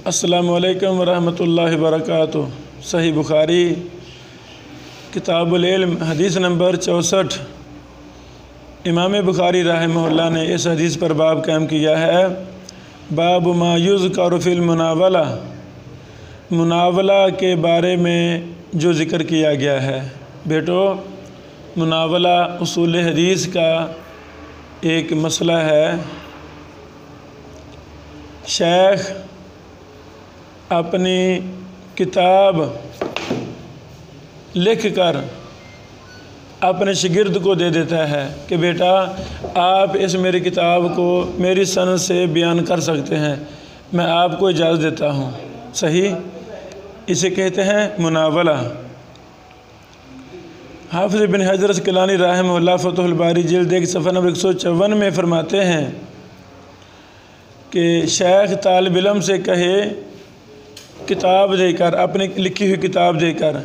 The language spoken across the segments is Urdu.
السلام علیکم ورحمۃ اللہ وبرکاتہ۔ صحیح بخاری کتاب العلم حدیث نمبر 64۔ امام بخاری رحمہ اللہ نے اس حدیث پر باب قائم کیا ہے، باب ما یذکر فی المناولہ، مناولہ کے بارے میں جو ذکر کیا گیا ہے۔ بیٹو، مناولہ اصول حدیث کا ایک مسئلہ ہے۔ شیخ اپنی کتاب لکھ کر اپنے شاگرد کو دے دیتا ہے کہ بیٹا آپ اس میری کتاب کو میری سند سے بیان کر سکتے ہیں، میں آپ کو اجازت دیتا ہوں۔ صحیح، اسے کہتے ہیں مناولہ۔ حافظ ابن حجر اسقلانی رحمہ اللہ فتح الباری جلد 1 صفحہ نمبر 154 میں فرماتے ہیں کہ شیخ طالب علم سے کہے کتاب دے کر، اپنی لکھی ہوئی کتاب دے کر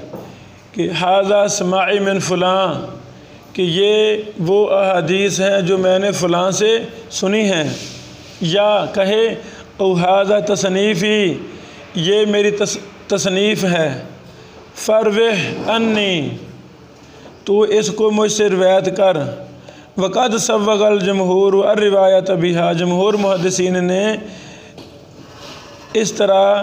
کہ ھذا سماعی من فلاں، کہ یہ وہ احادیث ہیں جو میں نے فلاں سے سنی ہیں، یا کہے او ھذا تصنیفی، یہ میری تصنیف ہے، فروہ انی، تو اس کو مجھ سے روایت کر۔ وقد صوغ الجمہور الروایۃ بہا، جمہور محدثین نے اس طرح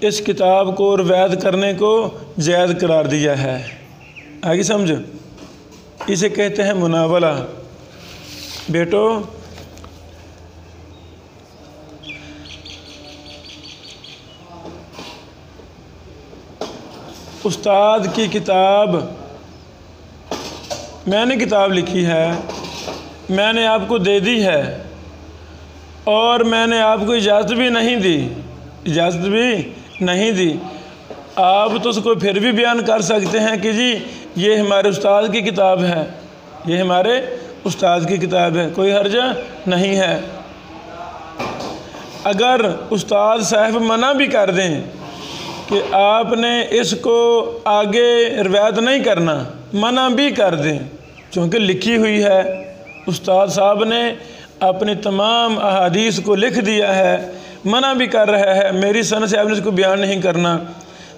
اس کتاب کو روایت کرنے کو جائز قرار دیا ہے۔ آگے سمجھ، اسے کہتے ہیں مناولہ۔ بیٹو، استاد کی کتاب، میں نے کتاب لکھی ہے، میں نے آپ کو دے دی ہے، اور میں نے آپ کو اجازت بھی نہیں دی، آپ تو اس کو پھر بھی بیان کر سکتے ہیں کہ جی یہ ہمارے استاد کی کتاب ہے، یہ ہمارے استاد کی کتاب ہے، کوئی حرج نہیں ہے۔ اگر استاد صاحب منع بھی کر دیں کہ آپ نے اس کو آگے روایت نہیں کرنا، منع بھی کر دیں، چونکہ لکھی ہوئی ہے، استاد صاحب نے اپنی تمام احادیث کو لکھ دیا ہے، منع بھی کر رہا ہے میری سند سے آپ نے اس کو بیان نہیں کرنا،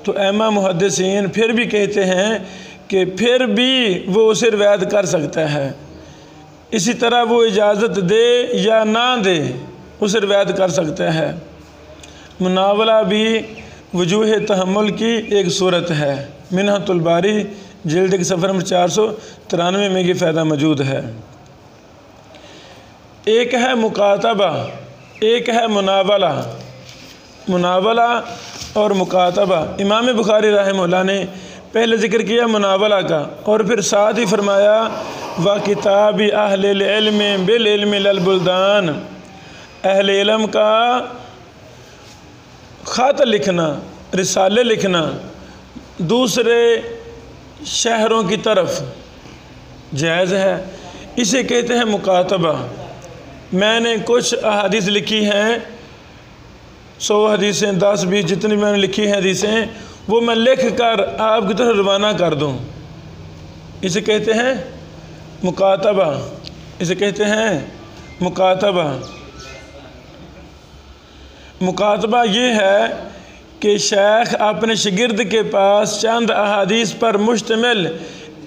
تو ائمہ محدثین پھر بھی کہتے ہیں کہ پھر بھی وہ اسے روایت کر سکتا ہے۔ اسی طرح وہ اجازت دے یا نہ دے، اسے روایت کر سکتا ہے۔ مناولہ بھی وجوہ تحمل کی ایک صورت ہے۔ منہۃ الباری جلد 1 صفحہ نمبر 493 میں یہ فائدہ موجود ہے۔ ایک ہے مکاتبہ، ایک ہے مناولہ۔ مناولہ اور مکاتبہ، امام بخاری رحمہ اللہ نے پہلے ذکر کیا مناولہ کا، اور پھر ساتھ ہی فرمایا وَكِتَابِ أَهْلِ الْعِلْمِ بِالْعِلْمِ لِلْبُلْدَانِ، اہل علم کا خط لکھنا، رسالے لکھنا دوسرے شہروں کی طرف جائز ہے، اسے کہتے ہیں مکاتبہ۔ میں نے کچھ احادیث لکھی ہیں، 100 حدیثیں، 10 20 جتنی میں نے لکھی ہیں حدیثیں، وہ میں لکھ کر آپ کی طرف روانہ کر دوں، اسے کہتے ہیں مکاتبہ، اسے کہتے ہیں مکاتبہ۔ مکاتبہ یہ ہے کہ شیخ اپنے شاگرد کے پاس چند احادیث پر مشتمل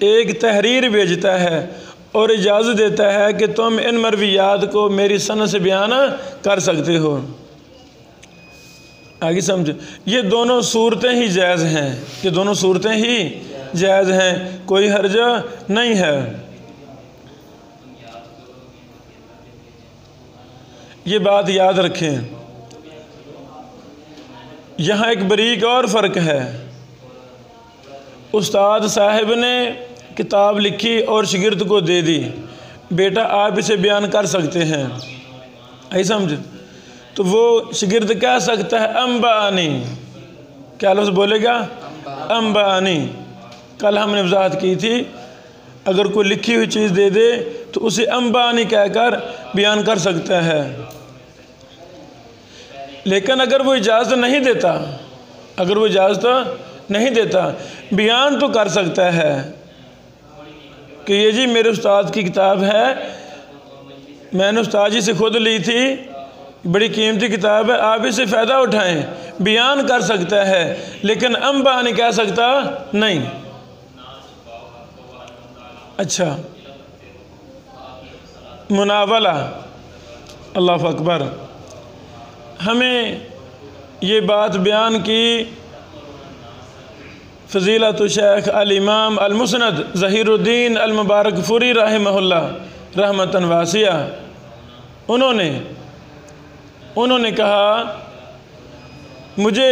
ایک تحریر بھیجتا ہے اور اجازت دیتا ہے کہ تم ان مرویات کو میری سند سے بیان کر سکتے ہو۔ آگے سمجھ، یہ دونوں صورتیں ہی جائز ہیں، یہ دونوں صورتیں ہی جائز ہیں، کوئی حرج نہیں ہے۔ یہ بات یاد رکھیں۔ یہاں ایک بریک اور فرق ہے۔ استاد صاحب نے کتاب لکھی اور شاگرد کو دے دی، بیٹا آپ اسے بیان کر سکتے ہیں، آئی سمجھ؟ تو وہ شاگرد کہہ سکتا ہے انبانی، کیا لفظ بولے گا؟ انبانی۔ کل ہم نے وضاحت کی تھی، اگر کوئی لکھی ہوئی چیز دے دے تو اسے انبانی کہہ کر بیان کر سکتا ہے، لیکن اگر وہ اجازت نہیں دیتا، اگر وہ اجازت نہیں دیتا، بیان تو کر سکتا ہے کہ یہ جی میرے استاد کی کتاب ہے، میں نے استاد جی سے خود لی تھی، بڑی قیمتی کتاب ہے، آپ اس سے فائدہ اٹھائیں، بیان کر سکتا ہے لیکن انبا نہیں کہہ سکتا نہیں۔ اچھا، مناولہ، اللہ اکبر، ہمیں یہ بات بیان کی فضیلت شیخ الامام المسند ظہیر الدین المبارک فوری رحمہ اللہ رحمتاً واسعہ۔ انہوں نے کہا مجھے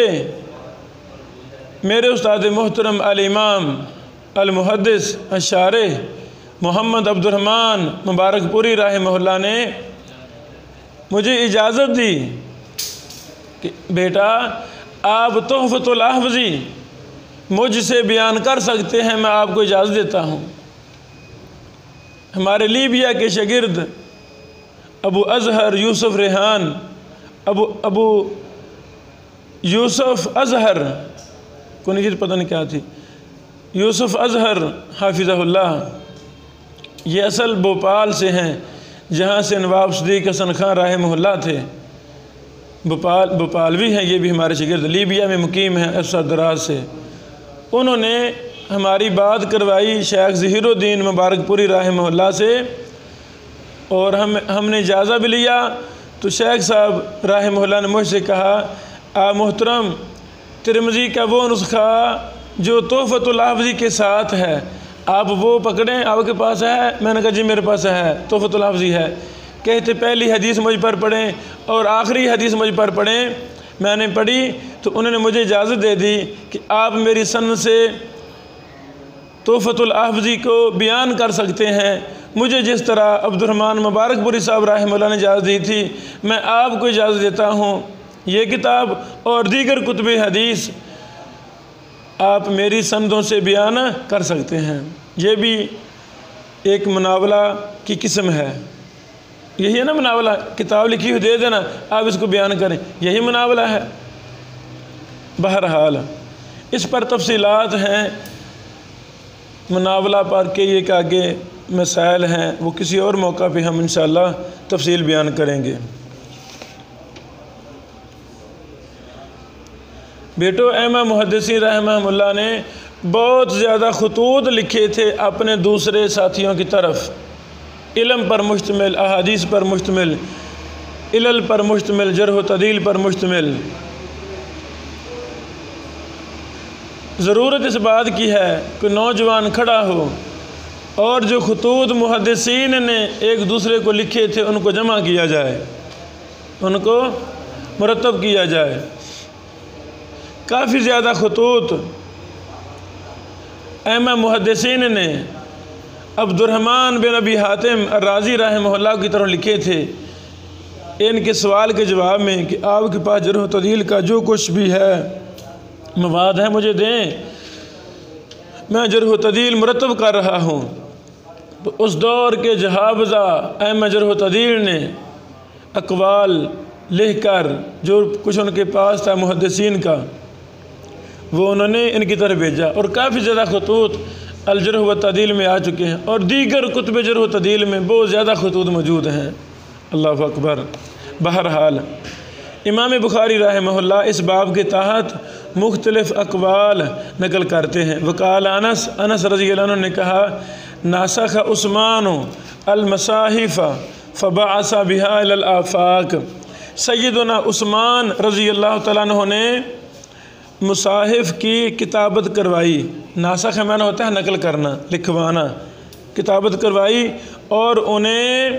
میرے استاد محترم الامام المحدث الشارح محمد عبد الرحمن مبارک پوری رحمہ اللہ نے مجھے اجازت دی کہ بیٹا آپ تحفۃ الاحوذی مجھ سے بیان کر سکتے ہیں، میں آپ کو اجازت دیتا ہوں۔ ہمارے لیبیا کے شاگرد ابو اظہر یوسف ریحان، ابو یوسف اظہر، کنیت پتہ نہیں کیا تھی، یوسف اظہر حافظہ اللہ، یہ اصل بھوپال سے ہیں جہاں سے نواب صدیق حسن خان رحمہ اللہ تھے۔ بھوپالوی ہیں، یہ بھی ہمارے شاگرد، لیبیا میں مقیم ہیں عرصہ دراز سے۔ انہوں نے ہماری بات کروائی شیخ ظہیر الدین مبارک پوری رحمہ اللہ سے، اور ہم نے اجازہ بھی لیا تو شیخ صاحب رحمہ اللہ نے مجھ سے کہا آپ محترم ترمذی کا وہ نسخہ جو تحفۃ الاحوذی کے ساتھ ہے آپ وہ پکڑیں، آپ کے پاس ہے؟ میں نے کہا جی میرے پاس ہے، تحفۃ الاحوذی ہے۔ کہتے پہلی حدیث مجھ پر پڑھیں اور آخری حدیث مجھ پر پڑھیں۔ میں نے پڑھی تو انہوں نے مجھے اجازت دے دی کہ آپ میری سند سے تحفۃ الاحوذی کو بیان کر سکتے ہیں۔ مجھے جس طرح عبد الرحمن مبارک پوری صاحب رحمہ اللہ نے اجازت دی تھی، میں آپ کو اجازت دیتا ہوں یہ کتاب اور دیگر کتب حدیث آپ میری سندوں سے بیان کر سکتے ہیں۔ یہ بھی ایک مناولہ کی قسم ہے۔ یہی ہے نا مناولہ، کتاب لکھی ہوئی دے دینا آپ اس کو بیان کریں، یہی مناولہ ہے۔ بہرحال اس پر تفصیلات ہیں مناولہ پر کہ یہ کہ آگے مسائل ہیں، وہ کسی اور موقع پہ ہم انشاءاللہ تفصیل بیان کریں گے۔ بیٹو ائمہ محدثین رحمہ اللہ نے بہت زیادہ خطوط لکھے تھے اپنے دوسرے ساتھیوں کی طرف، علم پر مشتمل، احادیث پر مشتمل، علل پر مشتمل، جرح و تعدیل پر مشتمل۔ ضرورت اس بات کی ہے کہ نوجوان کھڑا ہو اور جو خطوط محدثین نے ایک دوسرے کو لکھے تھے ان کو جمع کیا جائے، ان کو مرتب کیا جائے۔ کافی زیادہ خطوط ائمہ محدثین نے عبد الرحمن بن ابی حاتم الرازی رحمہ اللہ کی طرف لکھے تھے ان کے سوال کے جواب میں کہ آپ کے پاس جرح و تعدیل کا جو کچھ بھی ہے مواد ہے مجھے دیں، میں جرح و تعدیل مرتب کر رہا ہوں۔ تو اس دور کے جہابزہ ائمہ جرح و تعدیل نے اقوال لکھ کر جو کچھ ان کے پاس تھا محدثین کا وہ انہوں نے ان کی طرف بھیجا، اور کافی زیادہ خطوط الجرح و تعدیل میں آ چکے ہیں، اور دیگر کتب جرح و تعدیل میں بہت زیادہ خطوط موجود ہیں۔ اللہ اکبر۔ بہرحال امام بخاری رحمہ اللہ اس باب کے تحت مختلف اقوال نقل کرتے ہیں۔ وقال انس رضی اللہ عنہ نے کہا ناسخ عثمان المصاحف فبعث بها الى الآفاق، سیدنا عثمان رضی اللہ تعالیٰ عنہ نے مصاحف کی کتابت کروائی۔ ناسخ معنی ہوتا ہے نقل کرنا، لکھوانا، کتابت کروائی اور انہیں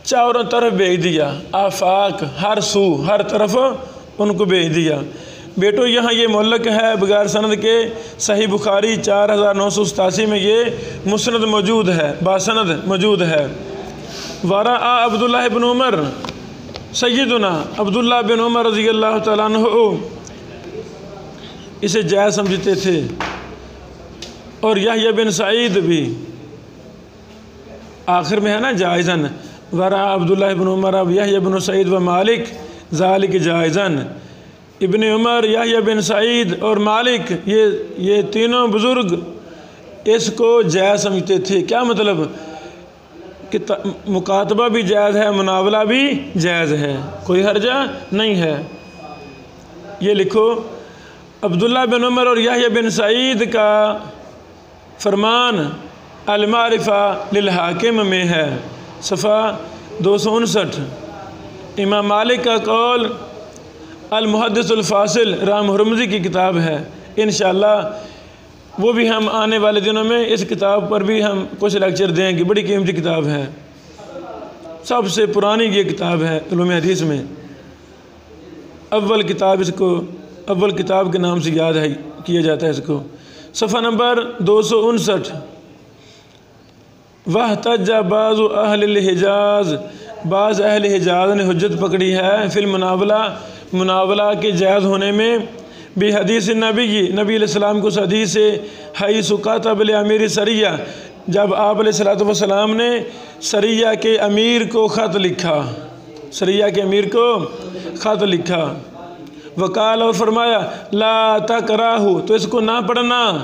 چاروں طرف بھیج دیا، آفاق، ہر سو، ہر طرف ان کو بھیج دیا۔ بیٹو یہاں یہ معلق ہے بغیر سند کے، صحیح بخاری 4987 میں یہ مسند موجود ہے، باسند موجود ہے۔ ورا عبداللہ بن عمر، سیدنا عبداللہ بن عمر رضی اللہ تعالیٰ عنہ اسے جائز سمجھتے تھے، اور یحییٰ بن سعید بھی آخر میں ہے نا جائزن، ورا عبداللہ بن عمر اب یحییٰ بن سعید و مالک ذالک جائزن۔ ابن عمر، یحییٰ بن سعید اور مالک یہ تینوں بزرگ اس کو جائز سمجھتے تھے۔ کیا مطلب کہ مکاتبہ بھی جائز ہے، مناولہ بھی جائز ہے، کوئی حرجہ نہیں ہے۔ یہ لکھو، عبداللہ بن عمر اور یحییٰ بن سعید کا فرمان المعرفہ للحاکم میں ہے، صفحہ 259۔ امام مالک کا قول المحدث الفاصل رام ہرمزی کی کتاب ہے، انشاءاللہ وہ بھی ہم آنے والے دنوں میں اس کتاب پر بھی ہم کچھ لیکچر دیں گے، بڑی قیمتی کتاب ہے، سب سے پرانی یہ کتاب ہے علوم حدیث میں، اول کتاب کے نام سے یاد ہے کیا جاتا ہے اس کو۔ صفحہ نمبر 259۔ وَاحْتَجَّ بَعْضُ أَهْلِ الْحِجَازِ، بعض اہل حجاز نے حجت پکڑی ہے فی المناولہ کے جائز ہونے میں، بھی حدیث نبی علیہ السلام کو اس حدیث سے حیث کاتب لامیر سریہ، جب آپ علیہ السلام نے سریہ کے امیر کو خط لکھا، وقال اور فرمایا لا تقرأہ، تو اس کو نہ پڑھنا،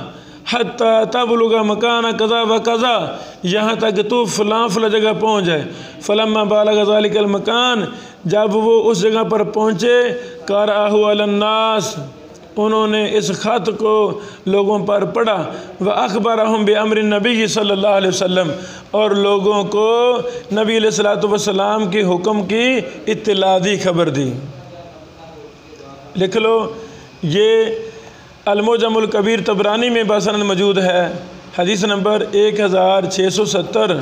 حتی تبلغ مکان قضا و قضا، یہاں تک تو فلاں جگہ پہنچ جائے۔ فلما بالغ ذلک المکان، جب وہ اس جگہ پر پہنچے، قرأہ علی الناس، انہوں نے اس خط کو لوگوں پر پڑھا، وَأَخْبَرَهُمْ بِأَمْرِ النَّبِيِّ صلی اللہ علیہ وسلم، اور لوگوں کو نبی علیہ السلام کے حکم کی اطلاع دی، خبر دی۔ لکھ لو، یہ المعجم الکبیر طبرانی میں بسند موجود ہے، حدیث نمبر 1670،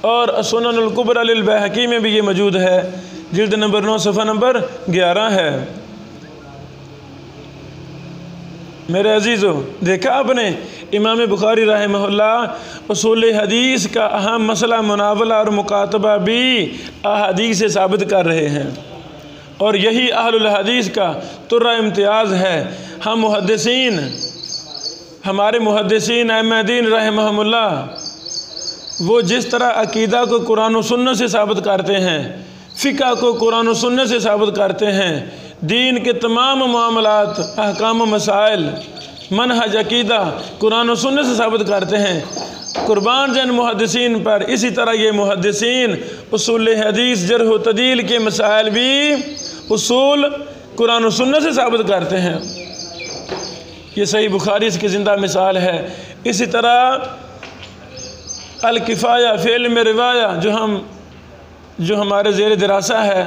اور سنن الکبریٰ للبیہقی میں بھی یہ موجود ہے، جلد نمبر 9 صفحہ نمبر 11 ہے۔ میرے عزیزو، دیکھا آپ نے امام بخاری رحمہ اللہ اصول حدیث کا اہم مسئلہ مناولہ اور مکاتبہ بھی احادیث سے ثابت کر رہے ہیں، اور یہی اہل الحدیث کا ترہ امتیاز ہے۔ ہم محدثین، ہمارے محدثین ائمہ دین رحمہم اللہ، وہ جس طرح عقیدہ کو قرآن و سنت سے ثابت کرتے ہیں، فقہ کو قرآن و سنت سے ثابت کرتے ہیں، دین کے تمام معاملات، احکام و مسائل، منہج عقیدہ قرآن و سنت سے ثابت کرتے ہیں، قربان جن محدثین پر۔ اسی طرح یہ محدثین اصول حدیث جرح و تعدیل کے مسائل بھی اصول قرآن و سنت سے ثابت کرتے ہیں۔ یہ صحیح بخاری اس کی زندہ مثال ہے۔ اسی طرح الکفایہ فی علم روایہ جو ہمارے زیر دراسہ ہے،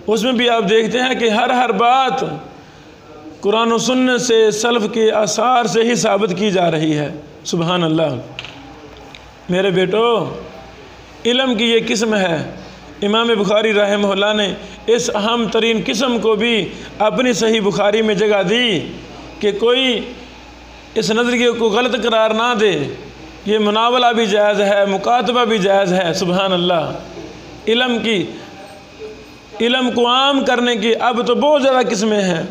اس میں بھی آپ دیکھتے ہیں کہ ہر بات قرآن و سنت سے، سلف کے آثار سے ہی ثابت کی جا رہی ہے۔ سبحان اللہ۔ میرے بیٹو، علم کی یہ قسم ہے، امام بخاری رحمہ اللہ نے اس اہم ترین قسم کو بھی اپنی صحیح بخاری میں جگہ دی کہ کوئی اس نظریے کو غلط قرار نہ دے۔ یہ مناولہ بھی جائز ہے، مکاتبہ بھی جائز ہے۔ سبحان اللہ۔ علم کو عام کرنے کی اب تو بہت زیادہ قسمیں ہیں۔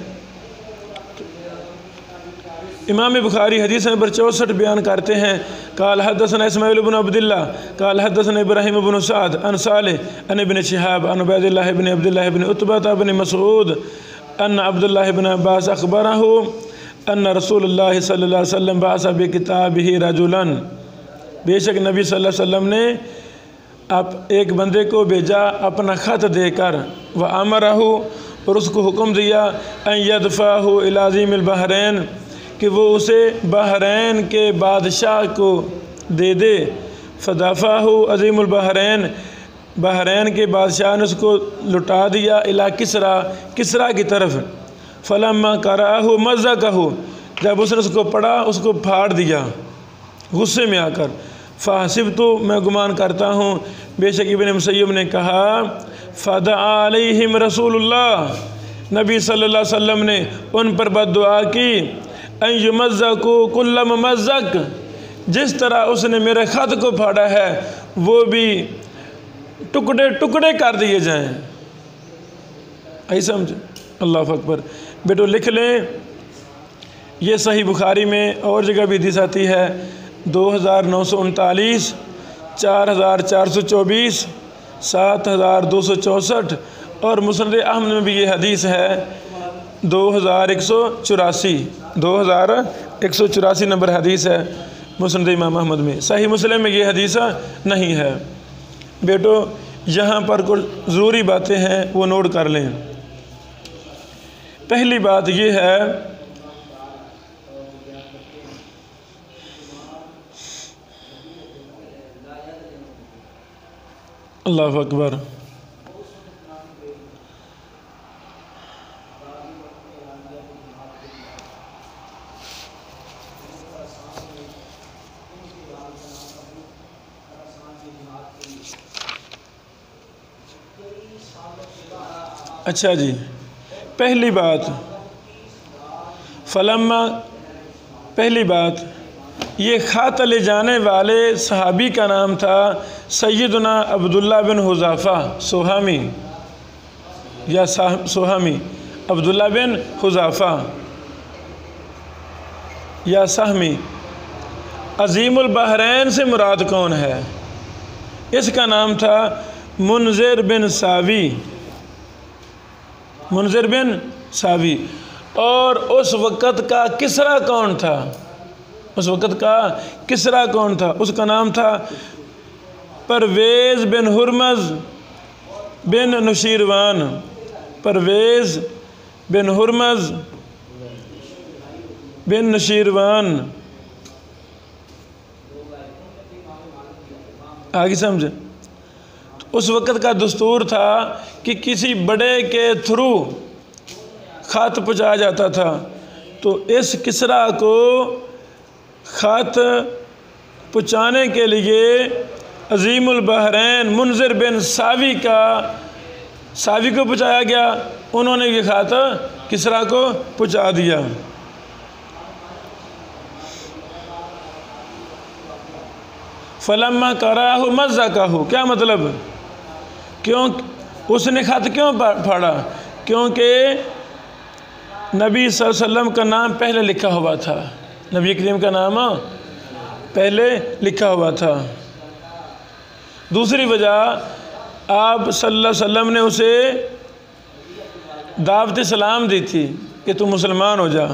امام بخاری حدیث نمبر 64 بیان کرتے ہیں، قال حدثنا اسماعیل بن عبداللہ قال حدثنا ابراہیم بن سعد عن صالح عن ابن شہاب عن عبید اللہ بن عبداللہ بن عتبہ بن مسعود ان عبداللہ بن عباس اخبرہ ان رسول اللہ صلی اللہ علیہ وسلم بعث بکتابہ رجلا، بے شک نبی صلی اللہ علیہ وسلم نے ایک بندے کو بھیجا اپنا خط دے کر، وَأَمَرَهُ، اور اس کو حکم دیا، أَن يَدْفَعَهُ إِلَى عَظِيمِ الْبَحْرَيْنِ، کہ وہ اسے بحرین کے بادشاہ کو دے دے۔ فَدَفَعَهُ عَظِيمُ الْبَحْرَيْنِ، بحرین کے بادشاہ نے اس کو لٹا دیا، إِلَى کسرا کی طرف۔ فَلَمَّا قَرَأَهُ مَزَّقَهُ، جب اس نے اس کو پڑھا، اس کو پھاڑ دیا غصے میں آ کر۔ فَحَسِبْتُ، میں گمان کرتا ہوں، بے شک ابن مسیب نے کہا، فَدَعَا عَلَيْهِمْ رسول اللہ، نبی صلی اللہ علیہ وسلم نے ان پر بد دعا کی، أَن يُمَزَّقُوا كُلَّ مُمَزَّقٍ، جس طرح اس نے میرے خط کو پھاڑا ہے وہ بھی ٹکڑے ٹکڑے کر دیے جائیں۔ آئی سمجھ؟ اللہ اکبر۔ بیٹو لکھ لیں، یہ صحیح بخاری میں اور جگہ بھی حدیث آتی ہے، 2939، 4424، 7264، اور مسند احمد میں بھی یہ حدیث ہے 2184 نمبر حدیث ہے مسند امام احمد میں۔ صحیح مسلم میں یہ حدیث نہیں ہے۔ بیٹو یہاں پر کچھ ضروری باتیں ہیں وہ نوٹ کر لیں۔ پہلی بات یہ ہے اللہ اکبر، اچھا جی، پہلی بات پہلی بات یہ خط لے جانے والے صحابی کا نام تھا سیدنا عبداللہ بن حذافہ سہمی یا سہمی، عبداللہ بن حذافہ یا سہمی۔ عظیم البحرین سے مراد کون ہے؟ اس کا نام تھا منذر بن ساوی، منذر بن ساوی۔ اور اس وقت کا کسرا کون تھا؟ اس وقت کا کسرا کون تھا؟ اس کا نام تھا پرویز بن ہرمز بن نشیروان، پرویز بن ہرمز بن نشیروان۔ آگے سمجھے؟ اس وقت کا دستور تھا کہ کسی بڑے کے تھرو خط پہنچایا جاتا تھا، تو اس کسرا کو خط پہنچانے کے لیے عظیم البحرین منذر بن ساوی کو پہنچایا گیا، انہوں نے یہ خط کسرا کو پہنچا دیا۔ فلما قرأہ مزقہ، کیا مطلب؟ کیوں اس نے خط کیوں پڑھا؟ کیونکہ نبی صلی اللہ علیہ وسلم کا نام پہلے لکھا ہوا تھا، نبی کریم کا نام پہلے لکھا ہوا تھا۔ دوسری وجہ، آپ صلی اللہ علیہ وسلم نے اسے دعوت اسلام دی تھی کہ تم مسلمان ہو جا۔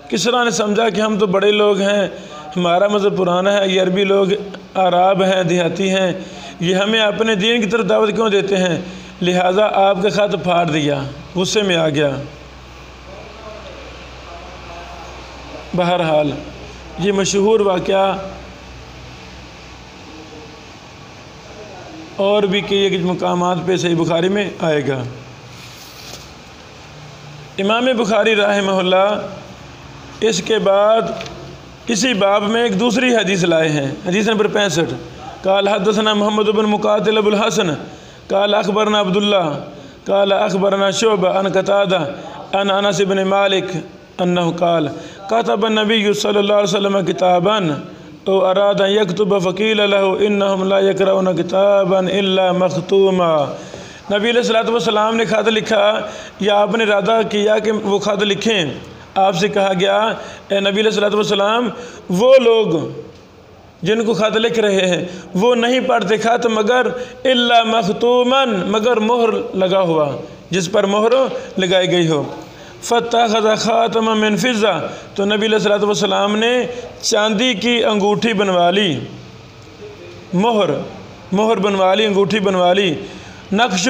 کسرا نے سمجھا کہ ہم تو بڑے لوگ ہیں، ہمارا مذہب پرانا ہے، یہ عربی لوگ عرب ہیں، دیہاتی ہیں، یہ ہمیں اپنے دین کی طرف دعوت کیوں دیتے ہیں؟ لہٰذا آپ کا خط پھاڑ دیا، غصے میں آ گیا۔ بہرحال یہ مشہور واقعہ اور بھی کئی مقامات پہ صحیح بخاری میں آئے گا۔ امام بخاری رحمہ اللہ اس کے بعد اسی باب میں ایک دوسری حدیث لائے ہیں، حدیث نمبر 65۔ قال حدثنا محمد بن مقاتل ابو الحسن قال اخبرنا عبداللہ قال اخبرنا شعبہ عن قتادہ عن انس بن مالک انہ قال كتب النبي صلی اللہ علیہ وسلم کتابا او اراد ان یکتب فقیل له انہم لا یقرؤون کتابا الا مختوما۔ نبی علیہ السلام نے خط لکھا یا آپ نے ارادہ کیا کہ وہ خط لکھیں، آپ سے کہا گیا اے نبی علیہ السلام، وہ لوگ جن کو خط لکھ رہے ہیں وہ نہیں پڑھتے خط مگر الا مختوما، مگر مہر لگا ہوا، جس پر مہر لگائی گئی ہو۔ فاتخذ خاتما من فضہ، تو نبی علیہ السلام نے چاندی کی انگوٹھی بنوا لی، مہر بنوا لی، انگوٹھی بنوا لی۔ نقشہ،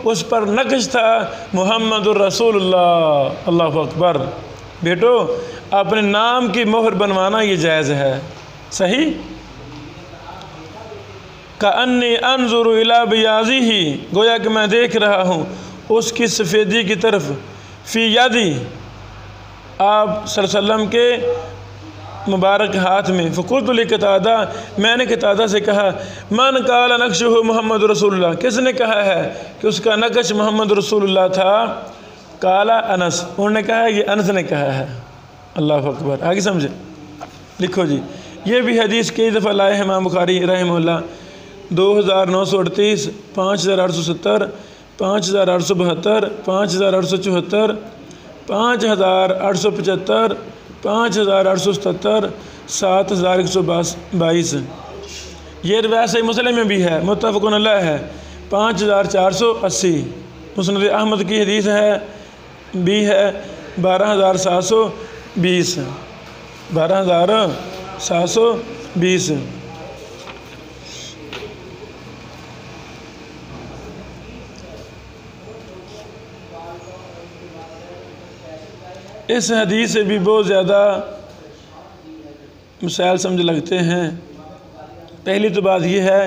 اس پر نقش تھا محمد الرسول اللہ۔ اللہ اکبر۔ بیٹو اپنے نام کی مہر بنوانا یہ جائز ہے، صحیح؟ کأنی انظر الی بیاضہ، گویا کہ میں دیکھ رہا ہوں اس کی سفیدی کی طرف، فی یدی، آپ صلی اللہ علیہ وسلم کے مبارک ہاتھ میں۔ فقلت لقتادہ، میں نے قتادہ سے کہا من قال نقشہ محمد رسول اللہ، کس نے کہا ہے کہ اس کا نقش محمد رسول اللہ تھا؟ قال انس، انہوں نے کہا یہ انس نے کہا ہے۔ اللہ اکبر۔ آگے سمجھے؟ لکھو جی، یہ بھی حدیث کئی دفعہ لائے ہیں امام بخاری رحمہ اللہ، 2938، 5870، 5872، 5874، 5875، 5877، 7122۔ یہ روایت صحیح مسلم میں بھی ہے، متفق علیہ ہے، 5480۔ مسند احمد کی حدیث ہے بھی ہے 12720، 12720۔ اس حدیث سے بھی بہت زیادہ مسائل سمجھ لگتے ہیں۔ پہلی تو بات یہ ہے،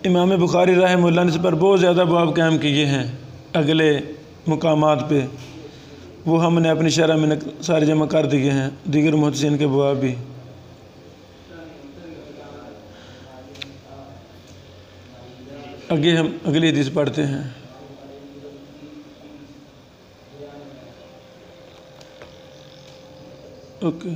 امام بخاری رحمہ اللہ نے اس پر بہت زیادہ باب قائم کیے ہیں اگلے مقامات پہ، وہ ہم نے اپنی شرح میں سارے جمع کر دیے ہیں، دیگر محدثین کے باب بھی۔ آگے ہم اگلی حدیث پڑھتے ہیں۔ اوکے